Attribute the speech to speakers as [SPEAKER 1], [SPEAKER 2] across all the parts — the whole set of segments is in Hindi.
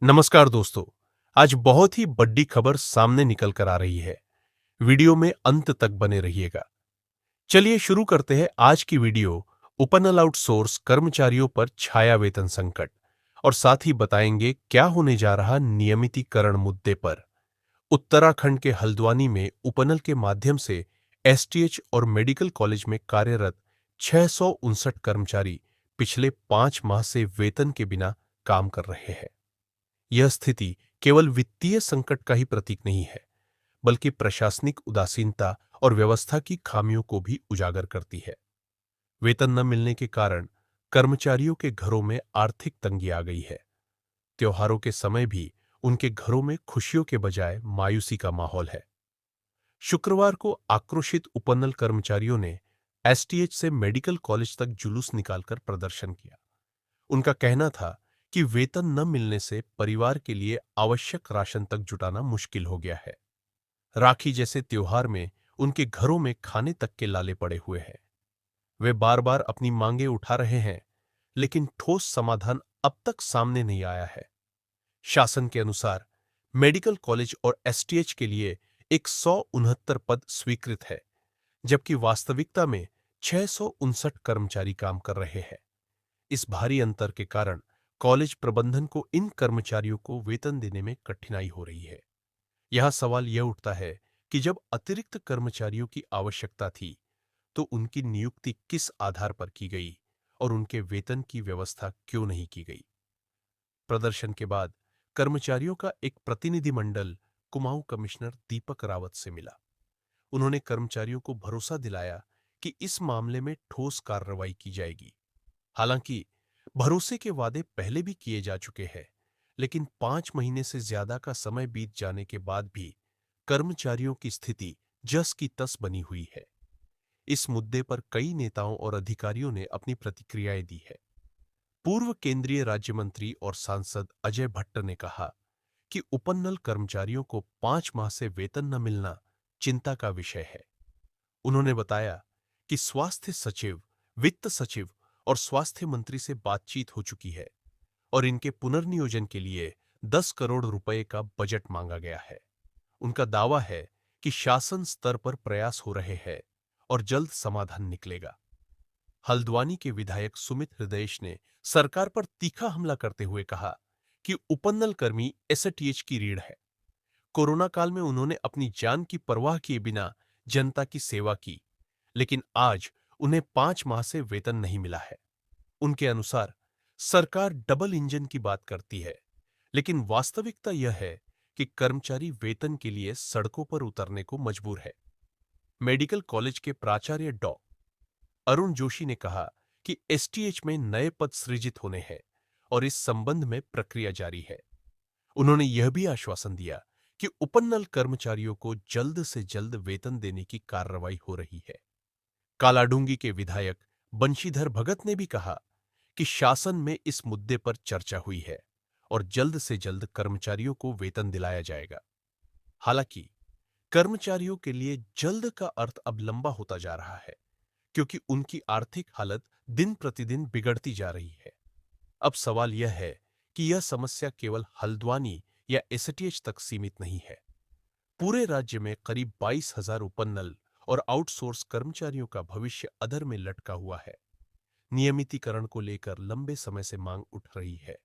[SPEAKER 1] नमस्कार दोस्तों। आज बहुत ही बड़ी खबर सामने निकल कर आ रही है। वीडियो में अंत तक बने रहिएगा। चलिए शुरू करते हैं आज की वीडियो। ओपन आउटसोर्स कर्मचारियों पर छाया वेतन संकट और साथ ही बताएंगे क्या होने जा रहा नियमितीकरण मुद्दे पर। उत्तराखंड के हल्द्वानी में उपनल के माध्यम से एसटीएच और मेडिकल कॉलेज में कार्यरत 659 कर्मचारी पिछले 5 माह से वेतन के बिना काम कर रहे हैं। यह स्थिति केवल वित्तीय संकट का ही प्रतीक नहीं है, बल्कि प्रशासनिक उदासीनता और व्यवस्था की खामियों को भी उजागर करती है। वेतन न मिलने के कारण कर्मचारियों के घरों में आर्थिक तंगी आ गई है। त्योहारों के समय भी उनके घरों में खुशियों के बजाय मायूसी का माहौल है। शुक्रवार को आक्रोशित उपनल कर्मचारियों ने एसटीएच से मेडिकल कॉलेज तक जुलूस निकालकर प्रदर्शन किया। उनका कहना था कि वेतन न मिलने से परिवार के लिए आवश्यक राशन तक जुटाना मुश्किल हो गया है। राखी जैसे त्योहार में उनके घरों में खाने तक के लाले पड़े हुए हैं। वे बार बार अपनी मांगें उठा रहे हैं, लेकिन ठोस समाधान अब तक सामने नहीं आया है। शासन के अनुसार मेडिकल कॉलेज और एसटीएच के लिए 169 पद स्वीकृत है, जबकि वास्तविकता में 659 कर्मचारी काम कर रहे हैं। इस भारी अंतर के कारण कॉलेज प्रबंधन को इन कर्मचारियों को वेतन देने में कठिनाई हो रही है। यह सवाल यह उठता है कि जब अतिरिक्त कर्मचारियों की आवश्यकता थी, तो उनकी नियुक्ति किस आधार पर की गई और उनके वेतन की व्यवस्था क्यों नहीं की गई। प्रदर्शन के बाद कर्मचारियों का एक प्रतिनिधिमंडल कुमाऊं कमिश्नर दीपक रावत से मिला। उन्होंने कर्मचारियों को भरोसा दिलाया कि इस मामले में ठोस कार्रवाई की जाएगी। हालांकि भरोसे के वादे पहले भी किए जा चुके हैं, लेकिन 5 महीने से ज्यादा का समय बीत जाने के बाद भी कर्मचारियों की स्थिति जस की तस बनी हुई है। इस मुद्दे पर कई नेताओं और अधिकारियों ने अपनी प्रतिक्रियाएं दी है। पूर्व केंद्रीय राज्य मंत्री और सांसद अजय भट्ट ने कहा कि उपनल कर्मचारियों को 5 माह से वेतन न मिलना चिंता का विषय है। उन्होंने बताया कि स्वास्थ्य सचिव, वित्त सचिव और स्वास्थ्य मंत्री से बातचीत हो चुकी है और इनके पुनर्नियोजन के लिए 10 करोड़ रुपए का बजट मांगा गया है। उनका दावा है कि शासन स्तर पर प्रयास हो रहे हैं और जल्द समाधान निकलेगा। हल्द्वानी के विधायक सुमित हृदयेश ने सरकार पर तीखा हमला करते हुए कहा कि उपनल कर्मी एसटीएच की रीढ़ है। कोरोना काल में उन्होंने अपनी जान की परवाह किए बिना जनता की सेवा की, लेकिन आज उन्हें 5 माह से वेतन नहीं मिला है। उनके अनुसार सरकार डबल इंजन की बात करती है, लेकिन वास्तविकता यह है कि कर्मचारी वेतन के लिए सड़कों पर उतरने को मजबूर है। मेडिकल कॉलेज के प्राचार्य डॉ. अरुण जोशी ने कहा कि एसटीएच में नए पद सृजित होने हैं और इस संबंध में प्रक्रिया जारी है। उन्होंने यह भी आश्वासन दिया कि उपनल कर्मचारियों को जल्द से जल्द वेतन देने की कार्रवाई हो रही है। कालाडूंगी के विधायक बंशीधर भगत ने भी कहा कि शासन में इस मुद्दे पर चर्चा हुई है और जल्द से जल्द कर्मचारियों को वेतन दिलाया जाएगा। हालांकि कर्मचारियों के लिए जल्द का अर्थ अब लंबा होता जा रहा है, क्योंकि उनकी आर्थिक हालत दिन प्रतिदिन बिगड़ती जा रही है। अब सवाल यह है कि यह समस्या केवल हल्द्वानी या एसटीएच तक सीमित नहीं है। पूरे राज्य में करीब 22,000 उपनल और आउटसोर्स कर्मचारियों का भविष्य अधर में लटका हुआ है। नियमितीकरण को लेकर लंबे समय से मांग उठ रही है।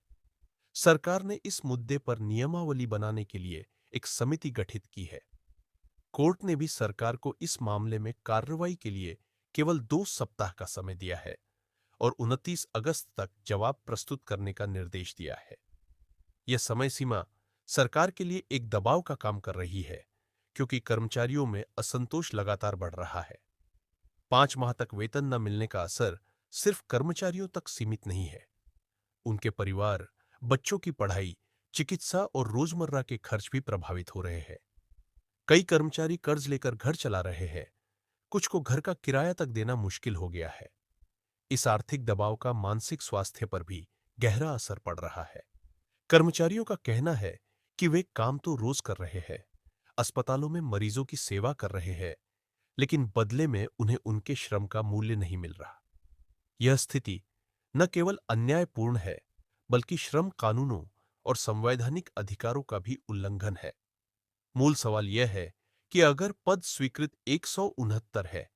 [SPEAKER 1] सरकार ने इस मुद्दे पर नियमावली बनाने के लिए एक समिति गठित की है। कोर्ट ने भी सरकार को इस मामले में कार्रवाई के लिए केवल 2 सप्ताह का समय दिया है और 29 अगस्त तक जवाब प्रस्तुत करने का निर्देश दिया है। यह समय सीमा सरकार के लिए एक दबाव का काम कर रही है, क्योंकि कर्मचारियों में असंतोष लगातार बढ़ रहा है। 5 माह तक वेतन न मिलने का असर सिर्फ कर्मचारियों तक सीमित नहीं है। उनके परिवार, बच्चों की पढ़ाई, चिकित्सा और रोजमर्रा के खर्च भी प्रभावित हो रहे हैं। कई कर्मचारी कर्ज लेकर घर चला रहे हैं, कुछ को घर का किराया तक देना मुश्किल हो गया है। इस आर्थिक दबाव का मानसिक स्वास्थ्य पर भी गहरा असर पड़ रहा है। कर्मचारियों का कहना है कि वे काम तो रोज कर रहे हैं, अस्पतालों में मरीजों की सेवा कर रहे हैं, लेकिन बदले में उन्हें उनके श्रम का मूल्य नहीं मिल रहा। यह स्थिति न केवल अन्यायपूर्ण है, बल्कि श्रम कानूनों
[SPEAKER 2] और संवैधानिक अधिकारों का भी उल्लंघन है। मूल सवाल यह है कि अगर पद स्वीकृत 169 है,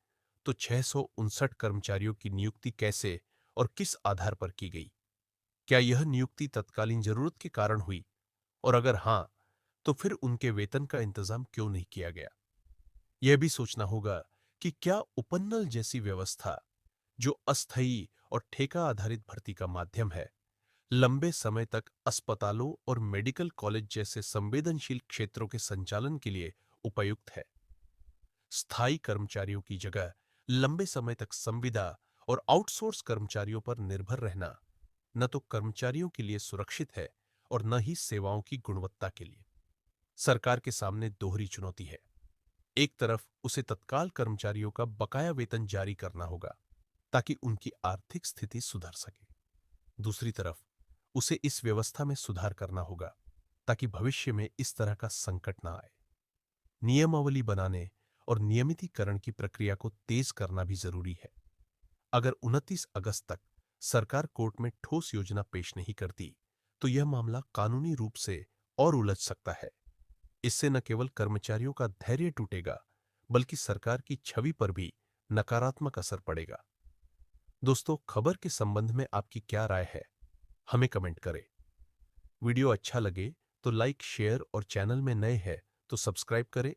[SPEAKER 2] तो 659 कर्मचारियों की नियुक्ति कैसे और किस आधार पर की गई? क्या यह नियुक्ति तत्कालीन जरूरत के कारण हुई? और अगर हां, तो फिर उनके वेतन का इंतजाम क्यों नहीं किया गया? यह भी सोचना होगा कि क्या उपन्नल जैसी व्यवस्था, जो अस्थायी और ठेका आधारित भर्ती का माध्यम है, लंबे समय तक अस्पतालों और मेडिकल कॉलेज जैसे संवेदनशील क्षेत्रों के संचालन के लिए उपयुक्त है। स्थायी कर्मचारियों की जगह लंबे समय तक संविदा और आउटसोर्स कर्मचारियों पर निर्भर रहना न तो कर्मचारियों के लिए सुरक्षित है और न ही सेवाओं की गुणवत्ता के लिए। सरकार के सामने दोहरी चुनौती है। एक तरफ उसे तत्काल कर्मचारियों का बकाया वेतन जारी करना होगा ताकि उनकी आर्थिक स्थिति सुधर सके। दूसरी तरफ उसे इस व्यवस्था में सुधार करना होगा ताकि भविष्य में इस तरह का संकट ना आए। नियमावली बनाने और नियमितीकरण की प्रक्रिया को तेज करना भी जरूरी है। अगर 29 अगस्त तक सरकार कोर्ट में ठोस योजना पेश नहीं करती, तो यह मामला कानूनी रूप से और उलझ सकता है। इससे न केवल कर्मचारियों का धैर्य टूटेगा, बल्कि सरकार की छवि पर भी नकारात्मक असर पड़ेगा। दोस्तों, खबर के संबंध में आपकी क्या राय है? हमें कमेंट करें। वीडियो अच्छा लगे तो लाइक, शेयर और चैनल में नए हैं तो सब्सक्राइब करें